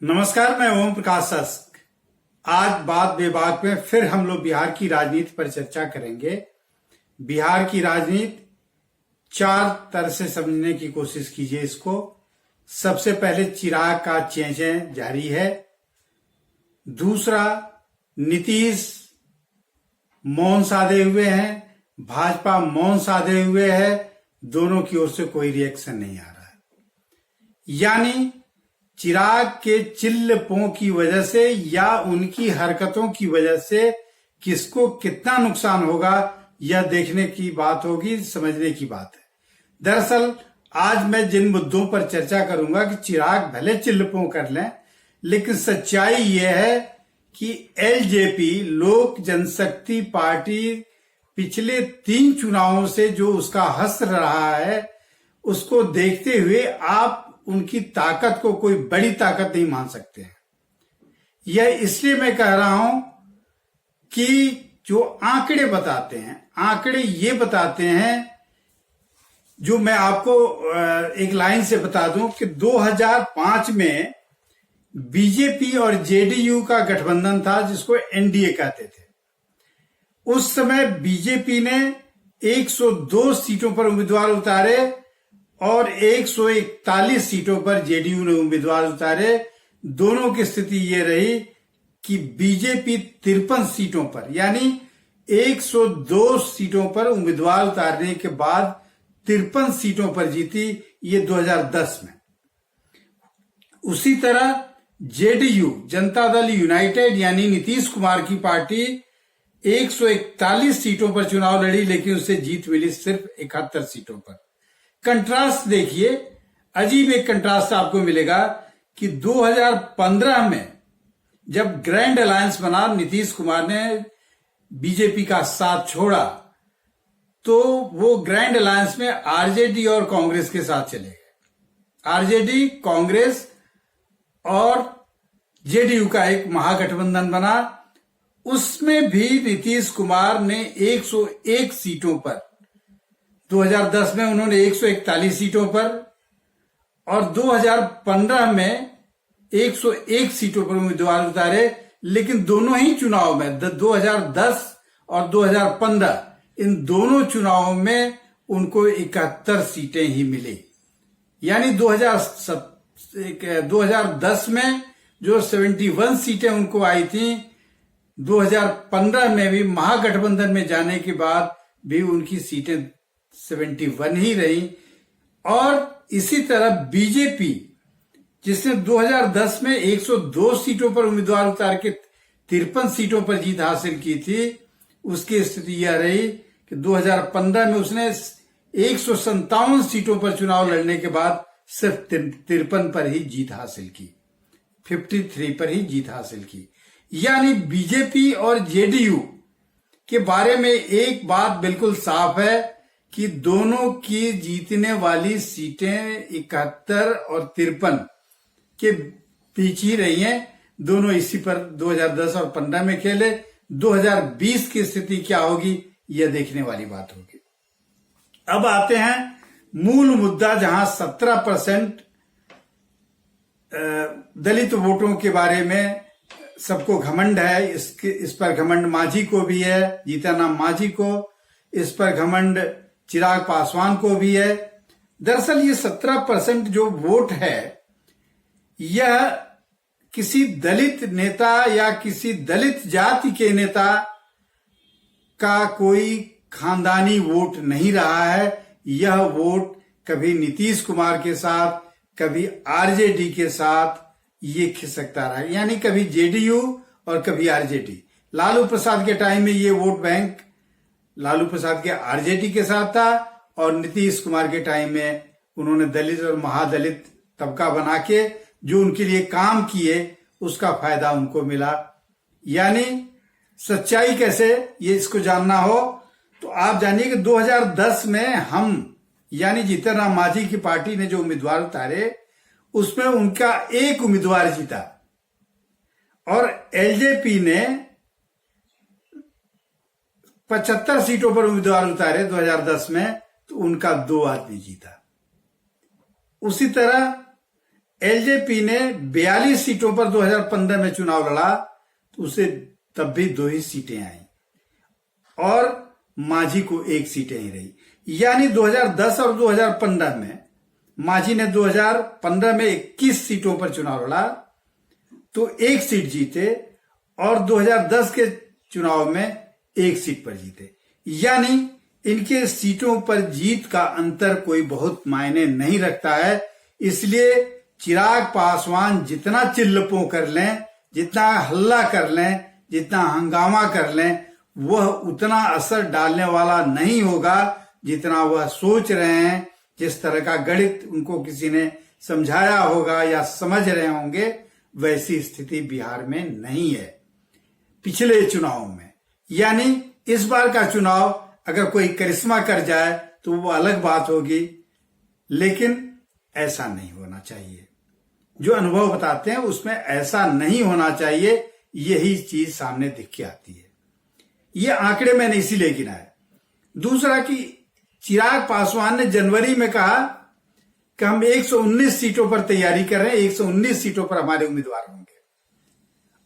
नमस्कार, मैं ओम प्रकाश शास्त्री। आज बात बेबाक में फिर हम लोग बिहार की राजनीति पर चर्चा करेंगे। बिहार की राजनीति चार तरह से समझने की कोशिश कीजिए इसको। सबसे पहले चिराग का चेंचे जारी है। दूसरा, नीतीश मौन साधे हुए हैं, भाजपा मौन साधे हुए है। दोनों की ओर से कोई रिएक्शन नहीं आ रहा है। यानी चिराग के चिल्लपों की वजह से या उनकी हरकतों की वजह से किसको कितना नुकसान होगा यह देखने की बात होगी, समझने की बात है। दरअसल आज मैं जिन मुद्दों पर चर्चा करूंगा कि चिराग भले चिल्लपों कर लें, लेकिन सच्चाई यह है कि एलजेपी लोक जनशक्ति पार्टी पिछले 3 चुनावों से जो उसका हश्र रहा है, उसको देखते हुए आप उनकी ताकत को कोई बड़ी ताकत नहीं मान सकते हैं। यह इसलिए मैं कह रहा हूं कि जो आंकड़े बताते हैं, आंकड़े ये बताते हैं, जो मैं आपको एक लाइन से बता दूं कि 2005 में बीजेपी और जेडीयू का गठबंधन था, जिसको एनडीए कहते थे। उस समय बीजेपी ने 102 सीटों पर उम्मीदवार उतारे और 141 सीटों पर जेडीयू ने उम्मीदवार उतारे। दोनों की स्थिति ये रही कि बीजेपी 53 सीटों पर, यानी 102 सीटों पर उम्मीदवार उतारने के बाद 53 सीटों पर जीती, ये 2010 में। उसी तरह जेडीयू, जनता दल यूनाइटेड यानी नीतीश कुमार की पार्टी 141 सीटों पर चुनाव लड़ी, लेकिन उसे जीत मिली सिर्फ 71 सीटों पर। कंट्रास्ट देखिए, अजीब एक कंट्रास्ट आपको मिलेगा कि 2015 में जब ग्रैंड अलायंस बना, नीतीश कुमार ने बीजेपी का साथ छोड़ा, तो वो ग्रैंड अलायंस में आरजेडी और कांग्रेस के साथ चले गए। आरजेडी, कांग्रेस और जेडीयू का एक महागठबंधन बना। उसमें भी नीतीश कुमार ने 101 सीटों पर, 2010 में उन्होंने 141 सीटों पर और 2015 में 101 सीटों पर उम्मीदवार उतारे। लेकिन दोनों ही चुनाव में, 2010 और 2015, इन दोनों चुनावों में उनको 71 सीटें ही मिली। यानी 2010 में जो 71 सीटें उनको आई थी, 2015 में भी महागठबंधन में जाने के बाद भी उनकी सीटें 71 ही रही। और इसी तरह बीजेपी, जिसने 2010 में 102 सीटों पर उम्मीदवार उतार के 53 सीटों पर जीत हासिल की थी, उसकी स्थिति यह रही कि 2015 में उसने 157 सीटों पर चुनाव लड़ने के बाद सिर्फ 53 पर ही जीत हासिल की, 53 पर ही जीत हासिल की। यानी बीजेपी और जेडीयू के बारे में एक बात बिल्कुल साफ है कि दोनों की जीतने वाली सीटें 71 और 53 के बीच ही रही हैं। दोनों इसी पर 2010 और 15 में खेले। 2020 की स्थिति क्या होगी, यह देखने वाली बात होगी। अब आते हैं मूल मुद्दा, जहां 17% दलित वोटों के बारे में सबको घमंड है। इस पर घमंड मांझी को भी है, जीतनराम मांझी को। इस पर घमंड चिराग पासवान को भी है। दरअसल ये 17% जो वोट है, यह किसी दलित नेता या किसी दलित जाति के नेता का कोई खानदानी वोट नहीं रहा है। यह वोट कभी नीतीश कुमार के साथ, कभी आरजेडी के साथ ये खिसकता रहा। यानी कभी जेडीयू और कभी आरजेडी। लालू प्रसाद के टाइम में ये वोट बैंक लालू प्रसाद के आरजेडी के साथ था, और नीतीश कुमार के टाइम में उन्होंने दलित और महादलित तबका बना के जो उनके लिए काम किए, उसका फायदा उनको मिला। यानी सच्चाई कैसे, ये इसको जानना हो तो आप जानिए कि 2010 में हम, यानी जीतनराम मांझी की पार्टी ने जो उम्मीदवार उतारे, उसमें उनका एक उम्मीदवार जीता, और एलजेपी ने 75 सीटों पर उम्मीदवार उतारे 2010 में, तो उनका 2 आदमी जीता। उसी तरह एलजेपी ने 42 सीटों पर 2015 में चुनाव लड़ा, तो उसे तब भी 2 ही सीटें आई और मांझी को 1 सीटें ही रही। यानी 2010 और 2015 में मांझी ने 2015 में 21 सीटों पर चुनाव लड़ा तो 1 सीट जीते और 2010 के चुनाव में 1 सीट पर जीते। यानी इनके सीटों पर जीत का अंतर कोई बहुत मायने नहीं रखता है। इसलिए चिराग पासवान जितना चिल्लपो कर लें, जितना हल्ला कर लें, जितना हंगामा कर लें, वह उतना असर डालने वाला नहीं होगा जितना वह सोच रहे हैं। जिस तरह का गणित उनको किसी ने समझाया होगा या समझ रहे होंगे, वैसी स्थिति बिहार में नहीं है पिछले चुनाव में। यानी इस बार का चुनाव अगर कोई करिश्मा कर जाए तो वो अलग बात होगी, लेकिन ऐसा नहीं होना चाहिए। जो अनुभव बताते हैं उसमें ऐसा नहीं होना चाहिए, यही चीज सामने दिख के आती है। ये आंकड़े मैंने इसीलिए गिनाए। दूसरा कि चिराग पासवान ने जनवरी में कहा कि हम 119 सीटों पर तैयारी कर रहे हैं, 119 सीटों पर हमारे उम्मीदवार होंगे।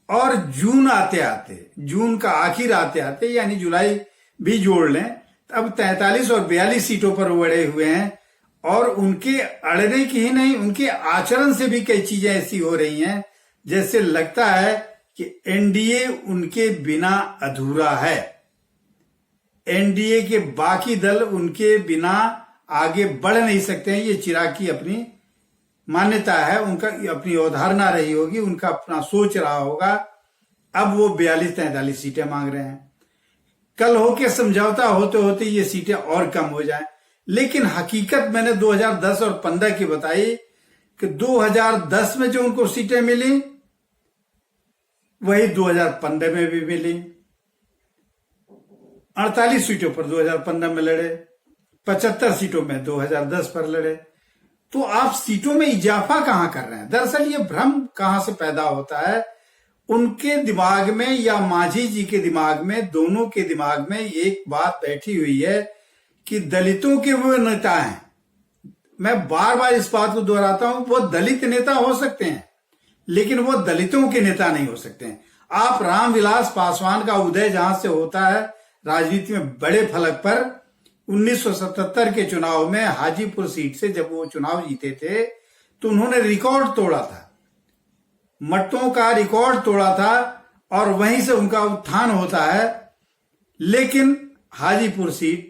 और जून आते आते, जून का आखिर आते आते, यानी जुलाई भी जोड़ लें, अब 43 और 42 सीटों पर वो अड़े हुए हैं। और उनके अड़ने की ही नहीं, उनके आचरण से भी कई चीजें ऐसी हो रही हैं जैसे लगता है कि एनडीए उनके बिना अधूरा है। एनडीए के बाकी दल उनके बिना आगे बढ़ नहीं सकते हैं। ये चिराग की अपनी मान्यता है, उनका अपनी अवधारणा रही होगी, उनका अपना सोच रहा होगा। अब वो 42-43 सीटें मांग रहे हैं। कल होके समझौता होते होते ये सीटें और कम हो जाएं। लेकिन हकीकत मैंने 2010 और 15 की बताई कि 2010 में जो उनको सीटें मिली वही 2015 में भी मिली। 48 सीटों पर 2015 में लड़े, 75 सीटों में 2010 पर लड़े। तो आप सीटों में इजाफा कहां कर रहे हैं? दरअसल ये भ्रम कहां से पैदा होता है? उनके दिमाग में या मांझी जी के दिमाग में, दोनों के दिमाग में एक बात बैठी हुई है कि दलितों के वो नेता हैं। मैं बार बार इस बात को दोहराता हूं, वो दलित नेता हो सकते हैं लेकिन वो दलितों के नेता नहीं हो सकते हैं। आप रामविलास पासवान का उदय जहां से होता है राजनीति में बड़े फलक पर, 1977 के चुनाव में हाजीपुर सीट से जब वो चुनाव जीते थे तो उन्होंने रिकॉर्ड तोड़ा था, मट्टों का रिकॉर्ड तोड़ा था और वहीं से उनका उत्थान होता है। लेकिन हाजीपुर सीट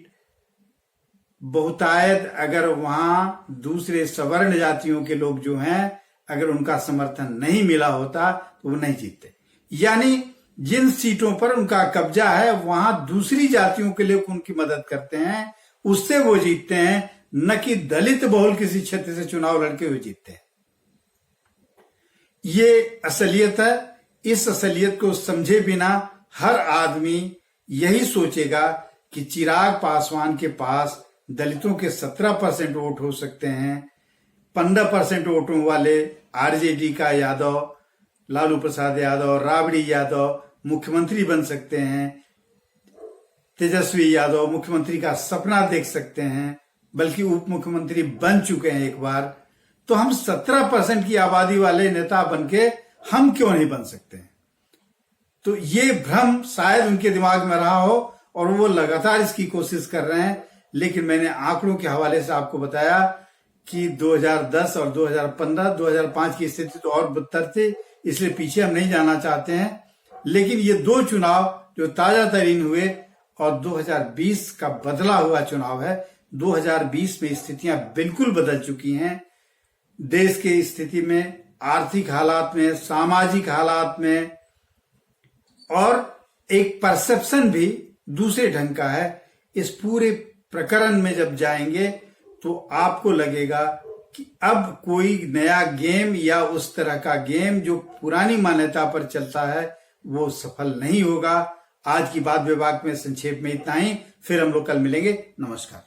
बहुतायत अगर वहां दूसरे सवर्ण जातियों के लोग जो हैं, अगर उनका समर्थन नहीं मिला होता तो वो नहीं जीतते। यानी जिन सीटों पर उनका कब्जा है वहां दूसरी जातियों के लोग उनकी मदद करते हैं, उससे वो जीतते हैं, न कि दलित बहुल किसी क्षेत्र से चुनाव लड़के हुए जीतते हैं। ये असलियत है। इस असलियत को समझे बिना हर आदमी यही सोचेगा कि चिराग पासवान के पास दलितों के 17% वोट हो सकते हैं, 15% वोटों वाले आरजेडी का यादव, लालू प्रसाद यादव, राबड़ी यादव मुख्यमंत्री बन सकते हैं, तेजस्वी यादव मुख्यमंत्री का सपना देख सकते हैं, बल्कि उप मुख्यमंत्री बन चुके हैं एक बार। तो हम 17% की आबादी वाले नेता बनके हम क्यों नहीं बन सकते हैं? तो ये भ्रम शायद उनके दिमाग में रहा हो और वो लगातार इसकी कोशिश कर रहे हैं। लेकिन मैंने आंकड़ों के हवाले से आपको बताया कि 2010 और 2015, 2005 की स्थिति तो और बदतर थी, इसलिए पीछे हम नहीं जाना चाहते हैं। लेकिन ये 2 चुनाव जो ताजा तरीन हुए और 2020 का बदला हुआ चुनाव है, 2020 में स्थितियां बिल्कुल बदल चुकी हैं। देश की स्थिति में, आर्थिक हालात में, सामाजिक हालात में, और एक परसेप्शन भी दूसरे ढंग का है। इस पूरे प्रकरण में जब जाएंगे तो आपको लगेगा कि अब कोई नया गेम या उस तरह का गेम जो पुरानी मान्यता पर चलता है वो सफल नहीं होगा। आज की बात विभाग में संक्षेप में इतना ही। फिर हम लोग कल मिलेंगे। नमस्कार।